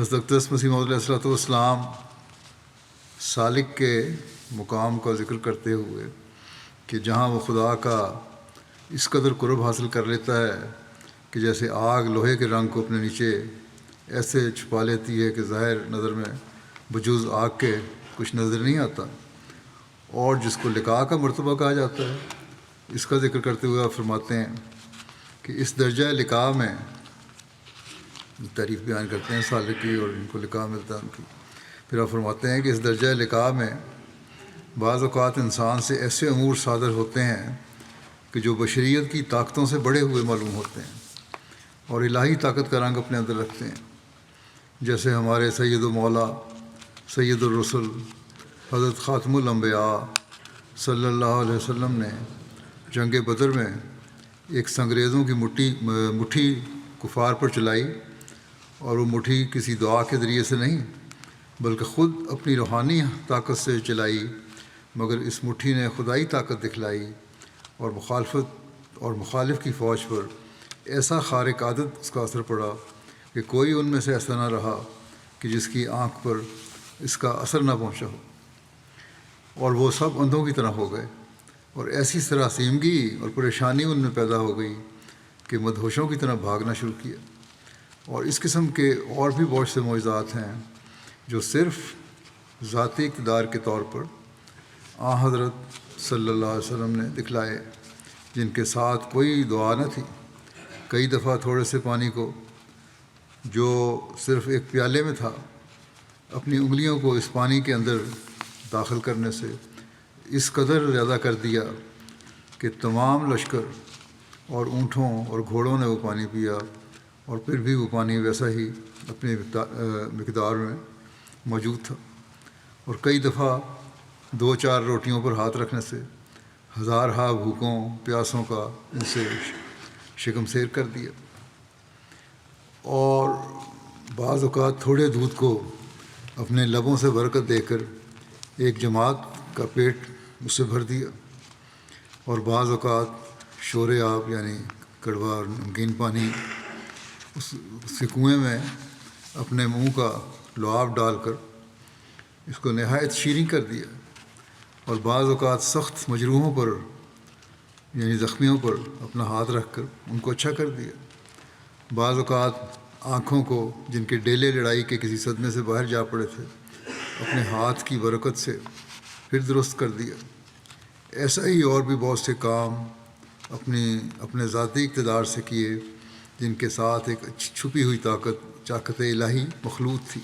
حضرت اقدس مسیح موعود علیہ الصلوۃ والسلام سالک کے مقام کا ذکر کرتے ہوئے کہ جہاں وہ خدا کا اس قدر قرب حاصل کر لیتا ہے کہ جیسے آگ لوہے کے رنگ کو اپنے نیچے ایسے چھپا لیتی ہے کہ ظاہر نظر میں بجوز آگ کے کچھ نظر نہیں آتا، اور جس کو لقاء کا مرتبہ کہا جاتا ہے، اس کا ذکر کرتے ہوئے آپ فرماتے ہیں کہ اس درجہ لقاء میں تعریف بیان کرتے ہیں سالک کی اور ان کو لقاء ملتا ہے ان کی، پھر آپ فرماتے ہیں کہ اس درجہ لقاء میں بعض اوقات انسان سے ایسے امور صادر ہوتے ہیں کہ جو بشریت کی طاقتوں سے بڑے ہوئے معلوم ہوتے ہیں اور الہی طاقت کا رنگ اپنے اندر رکھتے ہیں، جیسے ہمارے سید و مولا سید الرسل حضرت خاتم الانبیاء صلی اللہ علیہ وسلم نے جنگ بدر میں ایک سنگریزوں کی مٹھی کفار پر چلائی، اور وہ مٹھی کسی دعا کے ذریعے سے نہیں بلکہ خود اپنی روحانی طاقت سے چلائی، مگر اس مٹھی نے خدائی طاقت دکھلائی اور مخالف کی فوج پر ایسا خارق عادت اس کا اثر پڑا کہ کوئی ان میں سے ایسا نہ رہا کہ جس کی آنکھ پر اس کا اثر نہ پہنچا ہو، اور وہ سب اندھوں کی طرح ہو گئے، اور ایسی سراسیمگی اور پریشانی ان میں پیدا ہو گئی کہ مدہوشوں کی طرح بھاگنا شروع کیا۔ اور اس قسم کے اور بھی بہت سے معجزات ہیں جو صرف ذاتی اقتدار کے طور پر حضرت صلی اللہ علیہ وسلم نے دکھلائے، جن کے ساتھ کوئی دعا نہ تھی۔ کئی دفعہ تھوڑے سے پانی کو جو صرف ایک پیالے میں تھا، اپنی انگلیوں کو اس پانی کے اندر داخل کرنے سے اس قدر زیادہ کر دیا کہ تمام لشکر اور اونٹوں اور گھوڑوں نے وہ پانی پیا، اور پھر بھی وہ پانی ویسا ہی اپنی مقدار میں موجود تھا۔ اور کئی دفعہ 2-4 روٹیوں پر ہاتھ رکھنے سے ہزارہا بھوکوں پیاسوں کا ان سے شکم سیر کر دیا، اور بعض اوقات تھوڑے دودھ کو اپنے لبوں سے برکت دے کر ایک جماعت کا پیٹ اس سے بھر دیا، اور بعض اوقات شور آب یعنی کڑوا اور نمکین پانی اس کے کنویں میں اپنے منہ کا لعاب ڈال کر اس کو نہایت شیریں کر دیا، اور بعض اوقات سخت مجروحوں پر یعنی زخمیوں پر اپنا ہاتھ رکھ کر ان کو اچھا کر دیا، بعض اوقات آنکھوں کو جن کے ڈیلے لڑائی کے کسی صدمے سے باہر جا پڑے تھے اپنے ہاتھ کی برکت سے پھر درست کر دیا۔ ایسا ہی اور بھی بہت سے کام اپنے ذاتی اقتدار سے کیے، جن کے ساتھ ایک چھپی ہوئی طاقت الہی مخلوط تھی۔